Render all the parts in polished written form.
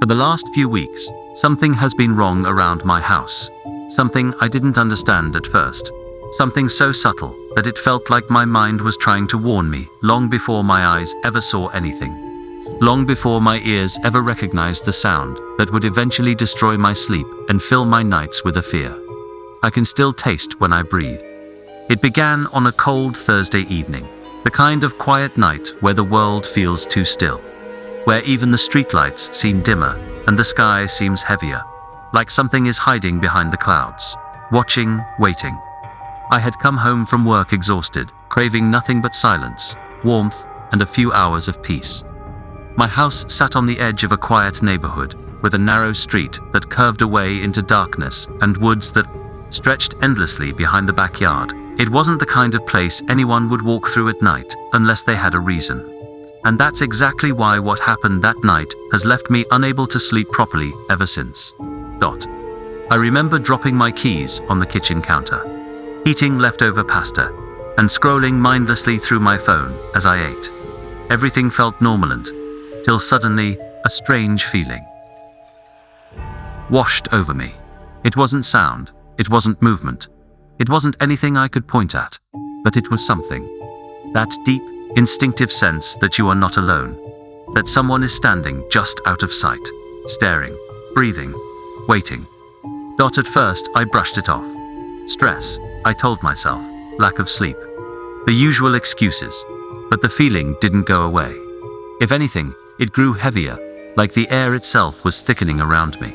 For the last few weeks, something has been wrong around my house. Something I didn't understand at first. Something so subtle that it felt like my mind was trying to warn me long before my eyes ever saw anything. Long before my ears ever recognized the sound that would eventually destroy my sleep and fill my nights with a fear I can still taste when I breathe. It began on a cold Thursday evening, the kind of quiet night where the world feels too still, where even the streetlights seem dimmer and the sky seems heavier, like something is hiding behind the clouds, watching, waiting. I had come home from work exhausted, craving nothing but silence, warmth, and a few hours of peace. My house sat on the edge of a quiet neighborhood, with a narrow street that curved away into darkness and woods that stretched endlessly behind the backyard. It wasn't the kind of place anyone would walk through at night unless they had a reason. And that's exactly why what happened that night has left me unable to sleep properly ever since. I remember dropping my keys on the kitchen counter, eating leftover pasta, and scrolling mindlessly through my phone as I ate. Everything felt normal till suddenly a strange feeling washed over me. It wasn't sound, it wasn't movement, it wasn't anything I could point at, but it was something. That deep, instinctive sense that you are not alone, that someone is standing just out of sight, staring, breathing, waiting. At first, I brushed it off. Stress, I told myself, lack of sleep, the usual excuses, but the feeling didn't go away. If anything, it grew heavier, like the air itself was thickening around me.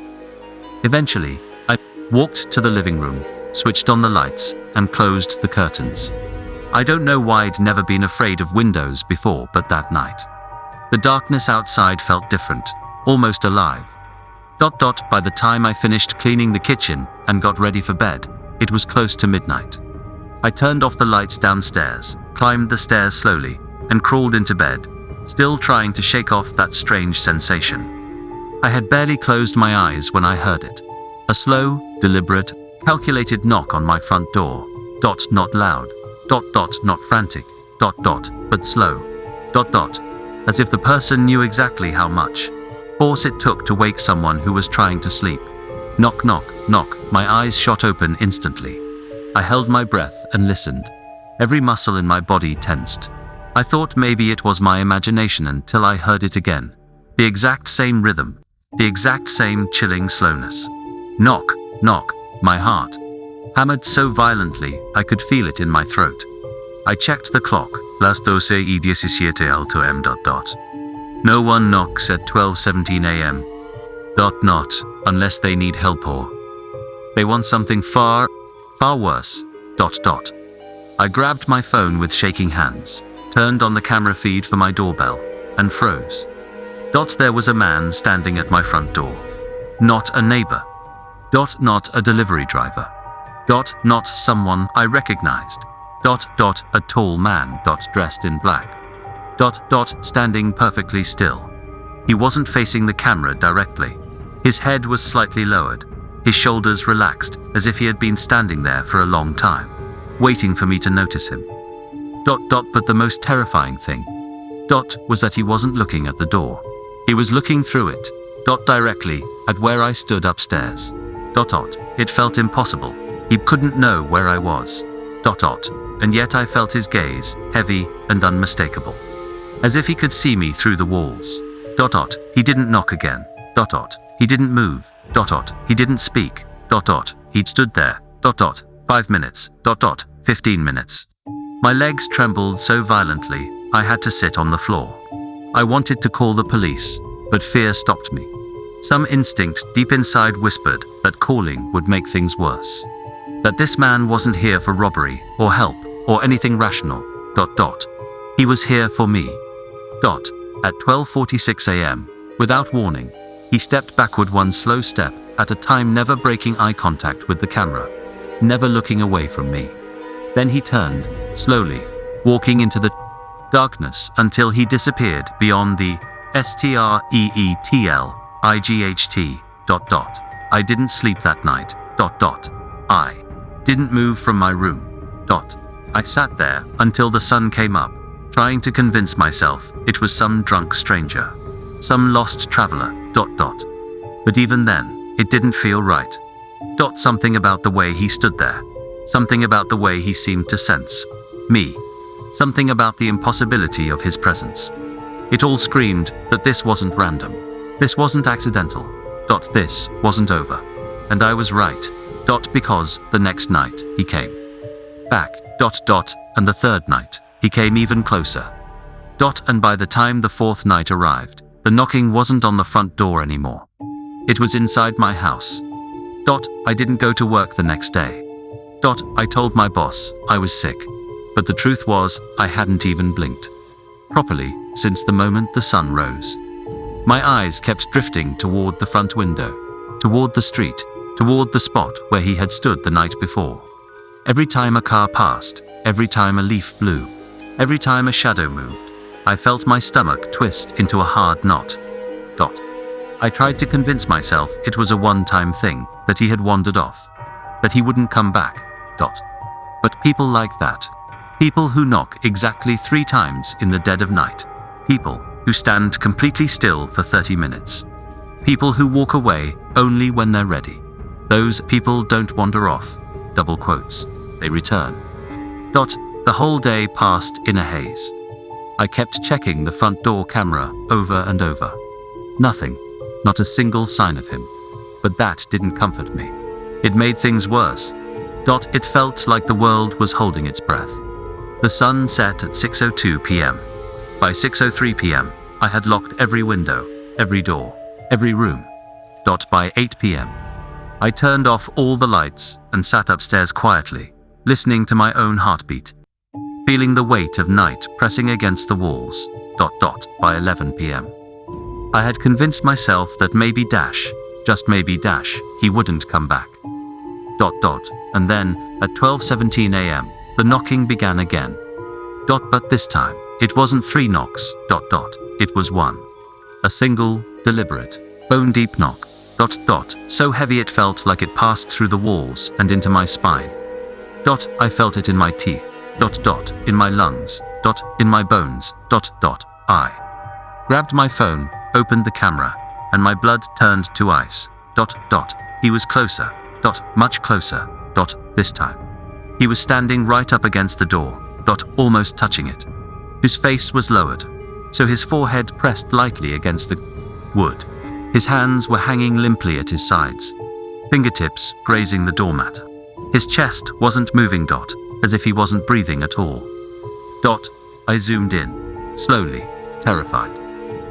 Eventually, I walked to the living room, switched on the lights, and closed the curtains. I don't know why I'd never been afraid of windows before, but that night, the darkness outside felt different, almost alive. By the time I finished cleaning the kitchen and got ready for bed, it was close to midnight. I turned off the lights downstairs, climbed the stairs slowly, and crawled into bed, still trying to shake off that strange sensation. I had barely closed my eyes when I heard it. A slow, deliberate, calculated knock on my front door. Not loud. Not frantic. But slow. As if the person knew exactly how much force it took to wake someone who was trying to sleep. Knock, knock, knock. My eyes shot open instantly. I held my breath and listened. Every muscle in my body tensed. I thought maybe it was my imagination until I heard it again. The exact same rhythm. The exact same chilling slowness. Knock, knock. My heart hammered so violently I could feel it in my throat. I checked the clock. Las 12:17 am. No one knocks at 12:17 am. Not unless they need help or they want something far worse. I grabbed my phone with shaking hands, turned on the camera feed for my doorbell, and froze. There was a man standing at my front door. Not a neighbor. Not a delivery driver. Not someone I recognized. A tall man. Dressed in black. Standing perfectly still. He wasn't facing the camera directly. His head was slightly lowered, his shoulders relaxed, as if he had been standing there for a long time, waiting for me to notice him. But the most terrifying thing, was that he wasn't looking at the door. He was looking through it, directly at where I stood upstairs. It felt impossible. He couldn't know where I was. And yet I felt his gaze, heavy and unmistakable, as if he could see me through the walls. He didn't knock again. He didn't move. He didn't speak. He'd stood there. 5 minutes. 15 minutes. My legs trembled so violently, I had to sit on the floor. I wanted to call the police, but fear stopped me. Some instinct deep inside whispered that calling would make things worse. That this man wasn't here for robbery or help or anything rational. He was here for me. At 12:46 am, without warning, he stepped backward one slow step at a time, never breaking eye contact with the camera, never looking away from me. Then he turned, slowly, walking into the darkness until he disappeared beyond the streetlight. I didn't sleep that night. I didn't move from my room. I sat there until the sun came up, trying to convince myself it was some drunk stranger, some lost traveler. But even then, it didn't feel right. Something about the way he stood there. Something about the way he seemed to sense me. Something about the impossibility of his presence. It all screamed that this wasn't random. This wasn't accidental. This wasn't over. And I was right. Because the next night, he came back. And the third night, he came even closer. And by the time the fourth night arrived, the knocking wasn't on the front door anymore. It was inside my house. I didn't go to work the next day. I told my boss I was sick. But the truth was, I hadn't even blinked properly since the moment the sun rose. My eyes kept drifting toward the front window, toward the street, toward the spot where he had stood the night before. Every time a car passed, every time a leaf blew, every time a shadow moved, I felt my stomach twist into a hard knot. I tried to convince myself it was a one-time thing, that he had wandered off, that he wouldn't come back. But people like that. People who knock exactly 3 times in the dead of night. People who stand completely still for 30 minutes. People who walk away only when they're ready. Those people don't wander off. Double quotes. They return. The whole day passed in a haze. I kept checking the front door camera over and over. Nothing. Not a single sign of him. But that didn't comfort me. It made things worse. It felt like the world was holding its breath. The sun set at 6:02 p.m. By 6:03 p.m., I had locked every window, every door, every room. By 8 p.m., I turned off all the lights and sat upstairs quietly, listening to my own heartbeat, feeling the weight of night pressing against the walls. By 11 p.m., I had convinced myself that maybe just maybe he wouldn't come back. And then, at 12:17 a.m., the knocking began again. But this time, it wasn't 3 knocks. It was 1. A single, deliberate, bone-deep knock. So heavy it felt like it passed through the walls and into my spine. I felt it in my teeth. In my lungs. In my bones. I grabbed my phone, opened the camera, and my blood turned to ice. He was closer. Much closer. This time. He was standing right up against the door. Almost touching it. His face was lowered, so his forehead pressed lightly against the wood. His hands were hanging limply at his sides, fingertips grazing the doormat. His chest wasn't moving. As if he wasn't breathing at all. I zoomed in, slowly, terrified,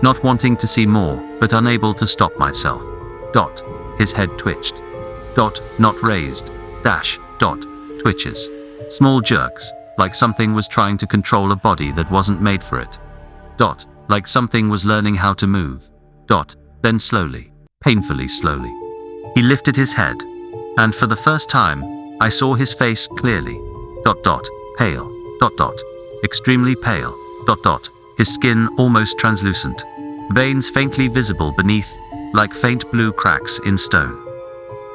not wanting to see more, but unable to stop myself. His head twitched. Not raised. Twitches. Small jerks, like something was trying to control a body that wasn't made for it. Like something was learning how to move. Then slowly, painfully slowly, he lifted his head, and for the first time, I saw his face clearly. Pale. Extremely pale. His skin almost translucent. Veins faintly visible beneath, like faint blue cracks in stone.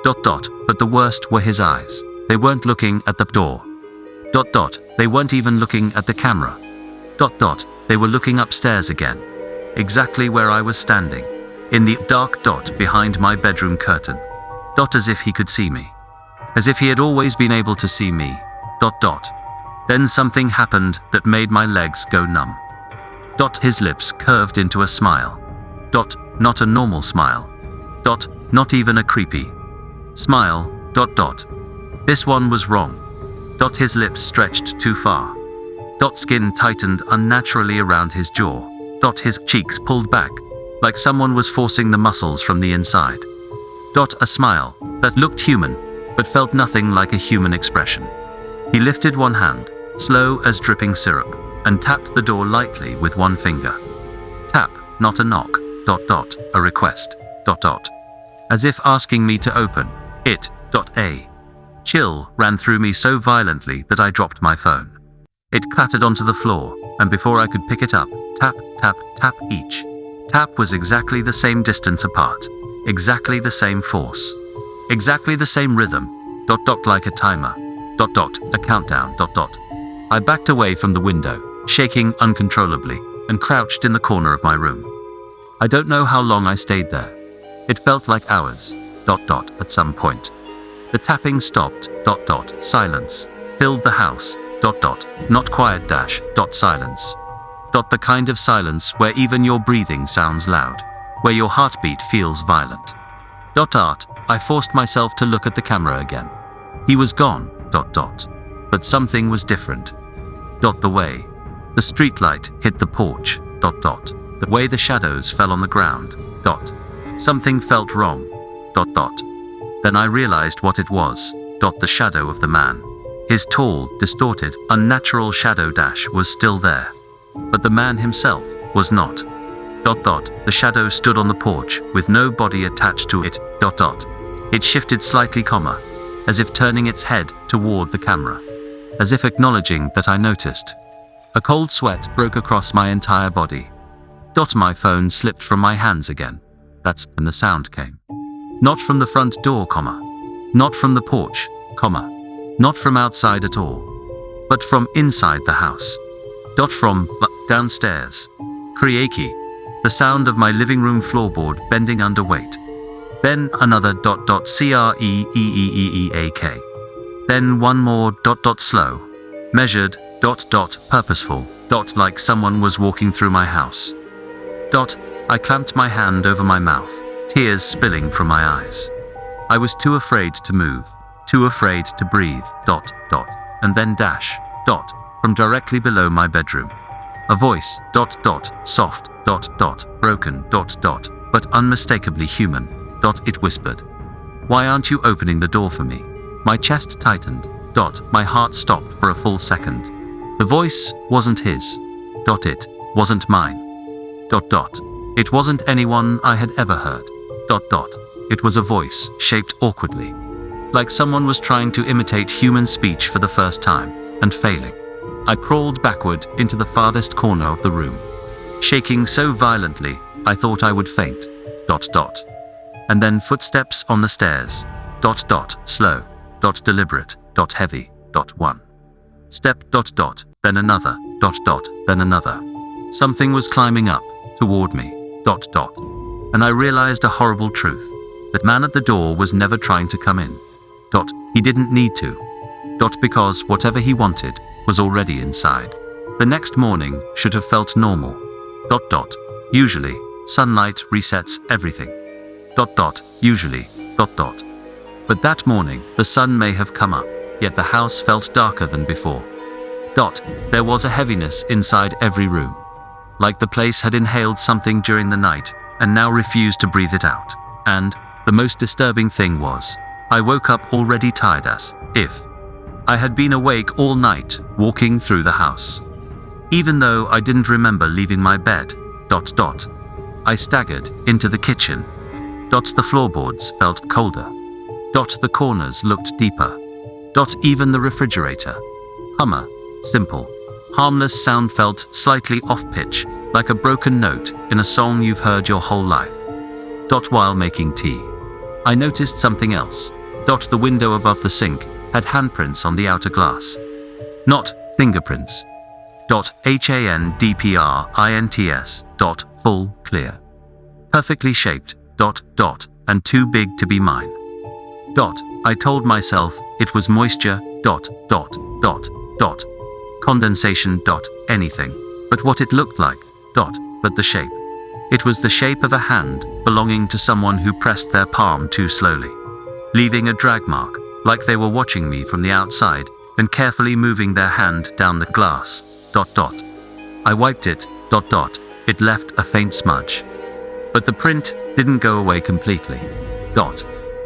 But the worst were his eyes. They weren't looking at the door. They weren't even looking at the camera. They were looking upstairs again. Exactly where I was standing. In the dark behind my bedroom curtain. As if he could see me. As if he had always been able to see me. Then something happened that made my legs go numb. His lips curved into a smile. Not a normal smile. Not even a creepy smile. This one was wrong. His lips stretched too far. Skin tightened unnaturally around his jaw. His cheeks pulled back, like someone was forcing the muscles from the inside. A smile that looked human, but felt nothing like a human expression. He lifted one hand, slow as dripping syrup, and tapped the door lightly with one finger. Tap, not a knock. A request. As if asking me to open it. A chill ran through me so violently that I dropped my phone. It clattered onto the floor, and before I could pick it up, tap, tap, tap each. Tap was exactly the same distance apart. Exactly the same force. Exactly the same rhythm. Like a timer. A countdown. I backed away from the window, shaking uncontrollably, and crouched in the corner of my room. I don't know how long I stayed there. It felt like hours, at some point. The tapping stopped, silence. Filled the house, not quiet silence. The kind of silence where even your breathing sounds loud, where your heartbeat feels violent. I forced myself to look at the camera again. He was gone, but something was different. The way the streetlight hit the porch, the way the shadows fell on the ground, something felt wrong, Then I realized what it was, the shadow of the man. His tall, distorted, unnatural shadow was still there. But the man himself was not. The shadow stood on the porch, with no body attached to it, It shifted slightly, as if turning its head toward the camera. As if acknowledging that I noticed. A cold sweat broke across my entire body. My phone slipped from my hands again. That's when the sound came. Not from the front door, not from the porch, not from outside at all, but from inside the house. From downstairs. Creaky. The sound of my living room floorboard bending under weight. Then another creeak. Then one more slow. Measured, purposeful, like someone was walking through my house. I clamped my hand over my mouth, tears spilling from my eyes. I was too afraid to move, too afraid to breathe, and then from directly below my bedroom. A voice, soft, broken, but unmistakably human, it whispered. Why aren't you opening the door for me? My chest tightened, my heart stopped for a full second. The voice wasn't his, it wasn't mine, It wasn't anyone I had ever heard, It was a voice, shaped awkwardly. Like someone was trying to imitate human speech for the first time, and failing. I crawled backward into the farthest corner of the room, shaking so violently I thought I would faint, And then footsteps on the stairs, slow, deliberate, heavy, one. Step, then another, then another. Something was climbing up, toward me, And I realized a horrible truth. That man at the door was never trying to come in. He didn't need to. Because whatever he wanted was already inside. The next morning should have felt normal. Usually, sunlight resets everything. Usually, But that morning, the sun may have come up, yet the house felt darker than before. There was a heaviness inside every room. Like the place had inhaled something during the night, and now refused to breathe it out. And, the most disturbing thing was, I woke up already tired as if I had been awake all night, walking through the house. Even though I didn't remember leaving my bed, I staggered into the kitchen. The floorboards felt colder. The corners looked deeper. Even the refrigerator. Simple, harmless sound felt slightly off-pitch, like a broken note in a song you've heard your whole life. While making tea, I noticed something else. The window above the sink had handprints on the outer glass. Not fingerprints. HANDPRINTS. Full, clear. Perfectly shaped. And too big to be mine. I told myself it was moisture. Condensation. Anything. But what it looked like. But the shape. It was the shape of a hand belonging to someone who pressed their palm too slowly, leaving a drag mark, like they were watching me from the outside, then carefully moving their hand down the glass. I wiped it. It left a faint smudge. But the print didn't go away completely.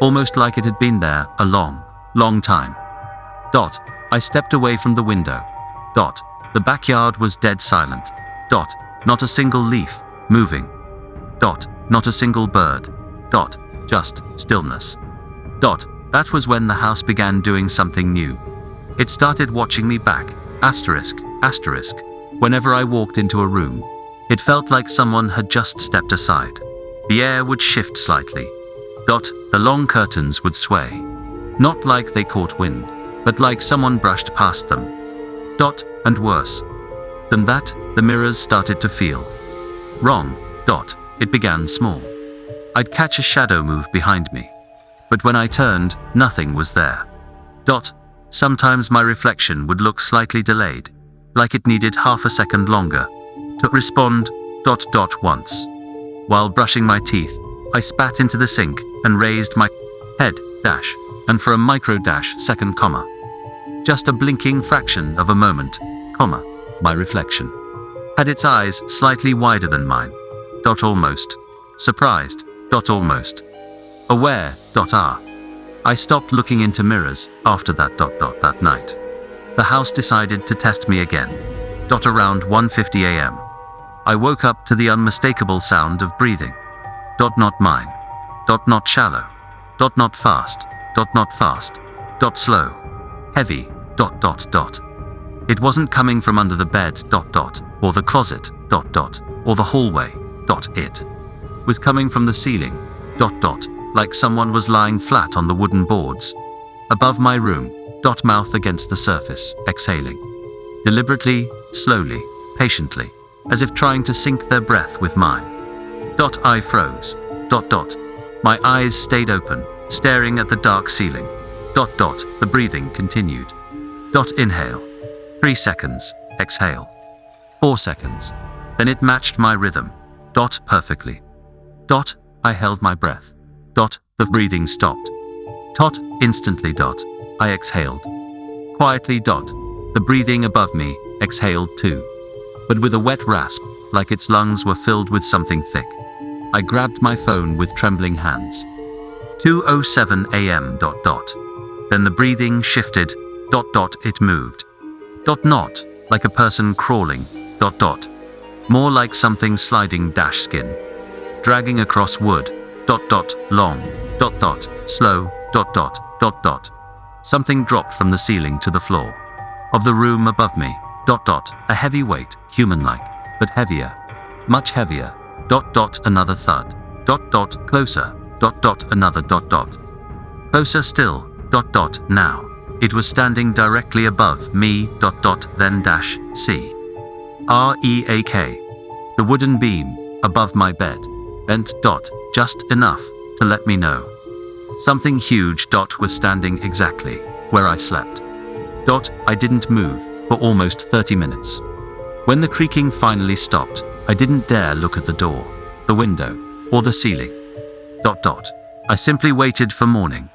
Almost like it had been there a long, long time. I stepped away from the window. The backyard was dead silent. Not a single leaf moving. Not a single bird. Just stillness. That was when the house began doing something new. It started watching me back. Asterisk. Whenever I walked into a room, it felt like someone had just stepped aside. The air would shift slightly. The long curtains would sway. Not like they caught wind, but like someone brushed past them. And worse than that, the mirrors started to feel wrong. It began small. I'd catch a shadow move behind me. But when I turned, nothing was there. Sometimes my reflection would look slightly delayed, like it needed half a second longer to respond. Once, while brushing my teeth, I spat into the sink and raised my head, and for a micro-second, just a blinking fraction of a moment, my reflection had its eyes slightly wider than mine. Almost surprised. Almost aware. I stopped looking into mirrors after that. That night, the house decided to test me again. Around 1:50 a.m. I woke up to the unmistakable sound of breathing. Not mine. Not shallow. Not fast. Not fast. Slow. Heavy. It wasn't coming from under the bed. Or the closet. Or the hallway. It was coming from the ceiling. Like someone was lying flat on the wooden boards above my room. Mouth against the surface, exhaling. Deliberately, slowly, patiently, as if trying to sync their breath with mine. I froze. My eyes stayed open, staring at the dark ceiling. The breathing continued. Inhale. 3 seconds. Exhale. 4 seconds. Then it matched my rhythm. Perfectly. I held my breath. The breathing stopped. Instantly. I exhaled. Quietly. The breathing above me exhaled too, but with a wet rasp, like its lungs were filled with something thick. I grabbed my phone with trembling hands. 2:07 a.m. Then the breathing shifted. It moved. Not like a person crawling. More like something sliding skin, dragging across wood. Long. Slow. Something dropped from the ceiling to the floor of the room above me. A heavy weight, human-like, but heavier, much heavier. Another thud. Closer. Another. Closer still. Now it was standing directly above me. Then C. REAK. The wooden beam above my bed bent. Just enough to let me know something huge. Was standing exactly where I slept. I didn't move for almost 30 minutes. When the creaking finally stopped, I didn't dare look at the door, the window, or the ceiling. I simply waited for morning.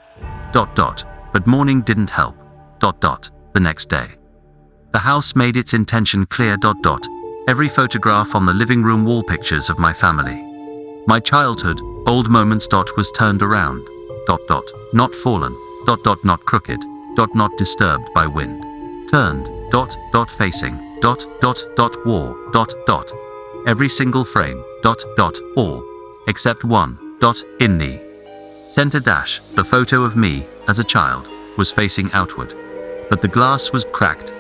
But morning didn't help. The next day, the house made its intention clear. Every photograph on the living room wall, pictures of my family, my childhood, old moments. Was turned around. Not fallen. Not crooked. Not disturbed by wind. Turned. Facing. Wall. Every single frame. All except one. In the center. The photo of me as a child was facing outward, but the glass was cracked.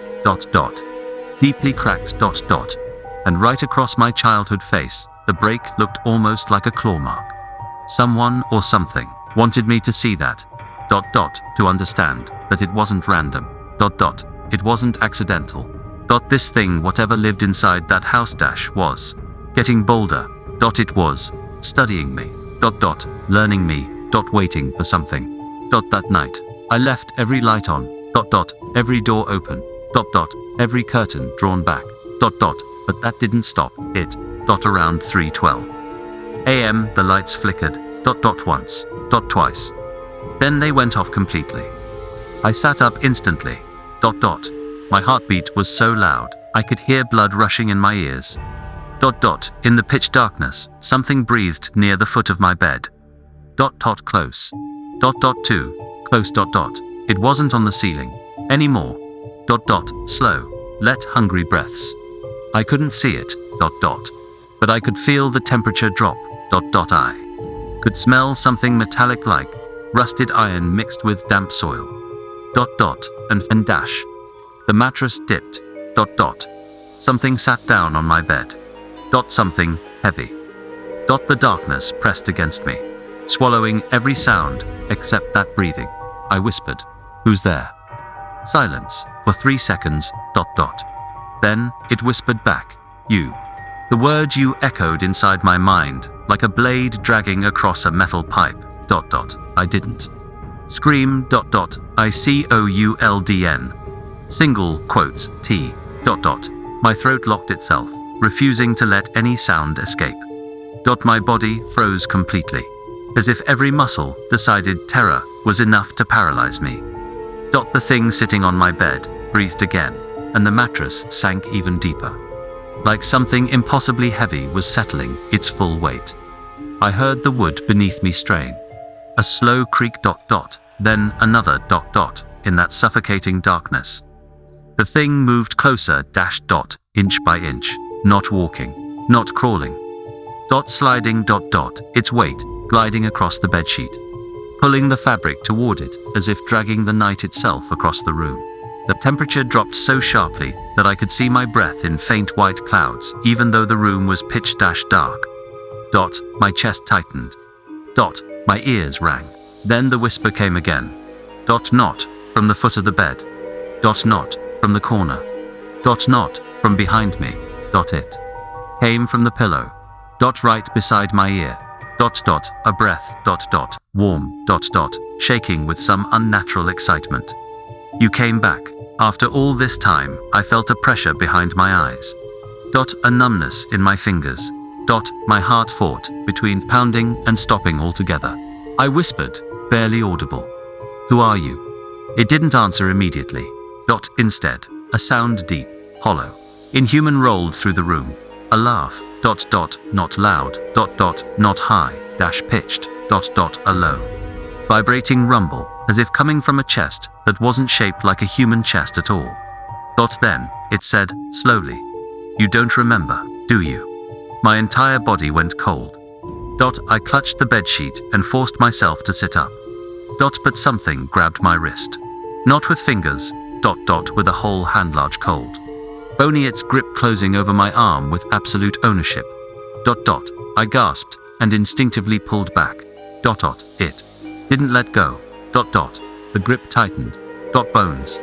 Deeply cracked. And right across my childhood face, the break looked almost like a claw mark. Someone or something wanted me to see that. To understand that it wasn't random. It wasn't accidental. This thing, whatever lived inside that house, was getting bolder. It was studying me. Learning me. Waiting for something. That night, I left every light on. Every door open. Every curtain drawn back. But that didn't stop it. Around 3:12 a.m. the lights flickered. Once. Twice. Then they went off completely. I sat up instantly. My heartbeat was so loud, I could hear blood rushing in my ears. In the pitch darkness, something breathed near the foot of my bed. Close. Too close. It wasn't on the ceiling anymore. Slow, let hungry breaths. I couldn't see it. But I could feel the temperature drop. I could smell something metallic like rusted iron mixed with damp soil. And dash. The mattress dipped. Something sat down on my bed. Something heavy. The darkness pressed against me, swallowing every sound except that breathing. I whispered, "Who's there?" Silence for 3 seconds. Then it whispered back, "You." The word "you" echoed inside my mind like a blade dragging across a metal pipe. I didn't. Scream. I could. Single quotes T. My throat locked itself, refusing to let any sound escape. My body froze completely, as if every muscle decided terror was enough to paralyze me. The thing sitting on my bed breathed again, and the mattress sank even deeper. Like something impossibly heavy was settling its full weight. I heard the wood beneath me strain. A slow creak. Then another . In that suffocating darkness. The thing moved closer. Inch by inch, not walking, not crawling. Sliding. Its weight gliding across the bedsheet, pulling the fabric toward it as if dragging the night itself across the room. The temperature dropped so sharply that I could see my breath in faint white clouds, even though the room was pitch dark. My chest tightened. My ears rang. Then the whisper came again. Not from the foot of the bed. Not from the corner. Not from behind me. It came from the pillow. Right beside my ear. A breath. Warm. Shaking with some unnatural excitement. You came back. After all this time, I felt a pressure behind my eyes. A numbness in my fingers. My heart fought between pounding and stopping altogether. I whispered, barely audible. Who are you? It didn't answer immediately. Instead, a sound deep, hollow, inhuman rolled through the room. A laugh. Not loud. Not high. Pitched. A low, vibrating rumble, as if coming from a chest that wasn't shaped like a human chest at all. Then, it said, slowly, "You don't remember, do you?" My entire body went cold. I clutched the bedsheet and forced myself to sit up. But something grabbed my wrist. Not with fingers. With a whole hand-large cold. Bony, its grip closing over my arm with absolute ownership. I gasped and instinctively pulled back. It didn't let go. The grip tightened. Bones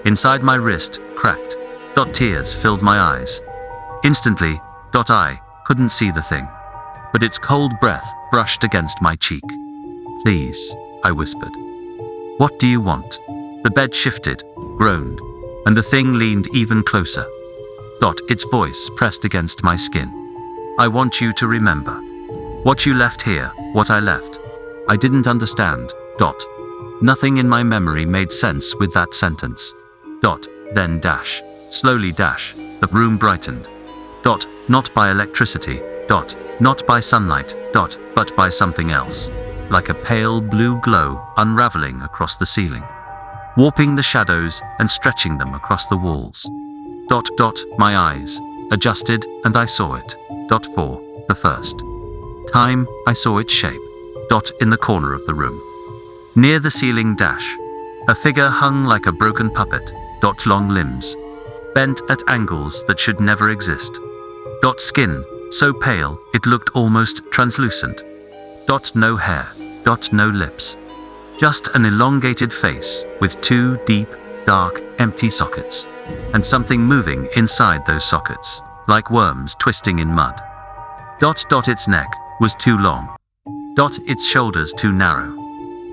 inside my wrist cracked. Tears filled my eyes. Instantly. I couldn't see the thing, but its cold breath brushed against my cheek. Please, I whispered. What do you want? The bed shifted, groaned, and the thing leaned even closer. Its voice pressed against my skin. I want you to remember. What you left here, what I left. I didn't understand. Nothing in my memory made sense with that sentence. Then slowly the room brightened. Not by electricity. Not by sunlight. But by something else. Like a pale blue glow unraveling across the ceiling, warping the shadows and stretching them across the walls. My eyes adjusted and I saw it. For the first time, I saw its shape. In the corner of the room. Near the ceiling. A figure hung like a broken puppet. Long limbs, bent at angles that should never exist. Skin, so pale it looked almost translucent. No hair. No lips. Just an elongated face with two deep, dark, empty sockets. And something moving inside those sockets, like worms twisting in mud. Its neck was too long. Its shoulders too narrow.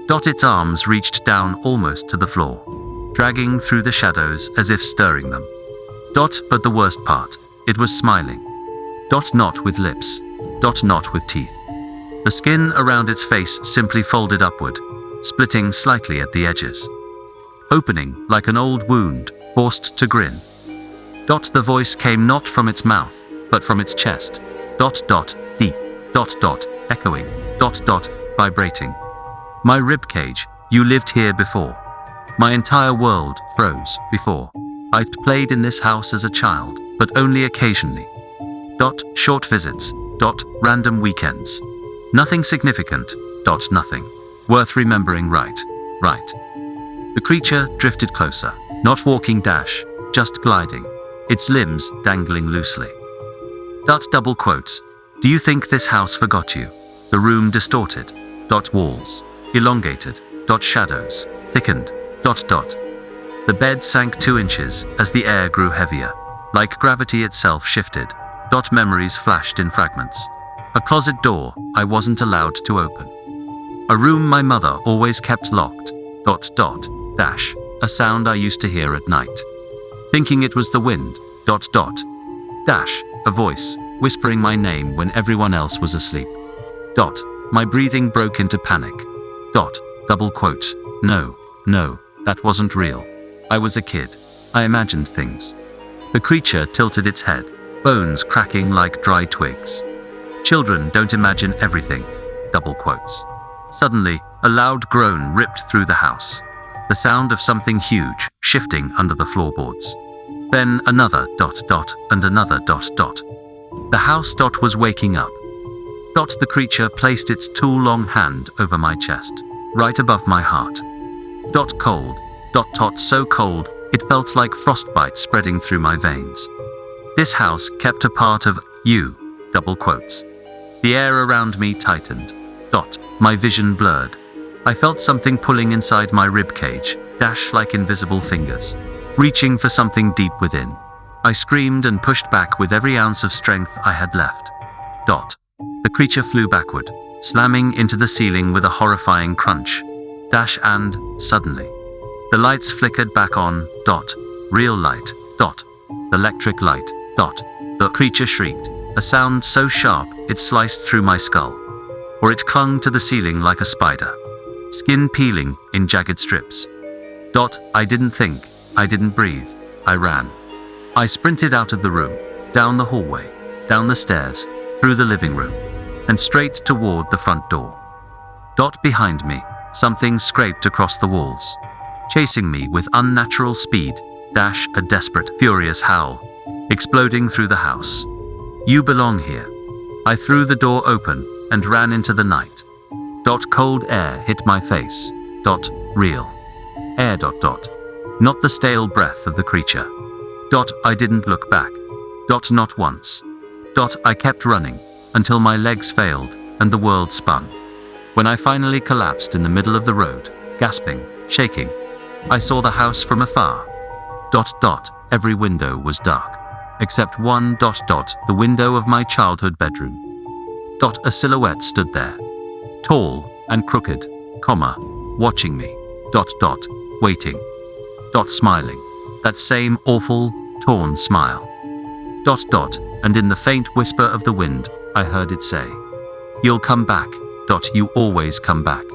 Its arms reached down almost to the floor, dragging through the shadows as if stirring them. But the worst part, it was smiling. Not with lips. Not with teeth. The skin around its face simply folded upward, splitting slightly at the edges. Opening like an old wound, forced to grin. The voice came not from its mouth, but from its chest. Deep. Echoing. Vibrating. My ribcage, you lived here before. My entire world froze before. I'd played in this house as a child, but only occasionally. Short visits. Random weekends. Nothing significant. Nothing. Worth remembering, right. The creature drifted closer, not walking, just gliding, its limbs dangling loosely. Double quotes. Do you think this house forgot you? The room distorted. Walls elongated. Shadows thickened. The bed sank 2 inches as the air grew heavier, like gravity itself shifted. Memories flashed in fragments. A closet door I wasn't allowed to open. A room my mother always kept locked. Dash. A sound I used to hear at night. Thinking it was the wind. Dash. A voice whispering my name when everyone else was asleep. My breathing broke into panic. Double quote. No, that wasn't real. I was a kid. I imagined things. The creature tilted its head, bones cracking like dry twigs. Children don't imagine everything. Double quotes. Suddenly, a loud groan ripped through the house. The sound of something huge shifting under the floorboards. Then another ... and another ... The house ... was waking up. The creature placed its tool-long hand over my chest, right above my heart. Cold. So cold, it felt like frostbite spreading through my veins. This house kept a part of you. Double quotes. The air around me tightened. My vision blurred. I felt something pulling inside my ribcage, like invisible fingers, reaching for something deep within. I screamed and pushed back with every ounce of strength I had left. The creature flew backward, slamming into the ceiling with a horrifying crunch. And, suddenly, the lights flickered back on. Real light. Electric light. The creature shrieked, a sound so sharp it sliced through my skull. Or it clung to the ceiling like a spider, skin peeling in jagged strips. I didn't think, I didn't breathe, I ran. I sprinted out of the room, down the hallway, down the stairs, through the living room, and straight toward the front door. Behind me, something scraped across the walls, chasing me with unnatural speed. A desperate, furious howl, exploding through the house. You belong here. I threw the door open and ran into the night. Cold air hit my face. Real air. Not the stale breath of the creature. I didn't look back. Not once. I kept running until my legs failed and the world spun. When I finally collapsed in the middle of the road, gasping, shaking, I saw the house from afar. Every window was dark, except one. The window of my childhood bedroom. A silhouette stood there, tall and crooked, watching me. Waiting. Smiling. That same awful, torn smile. And in the faint whisper of the wind, I heard it say, "You'll come back. You always come back."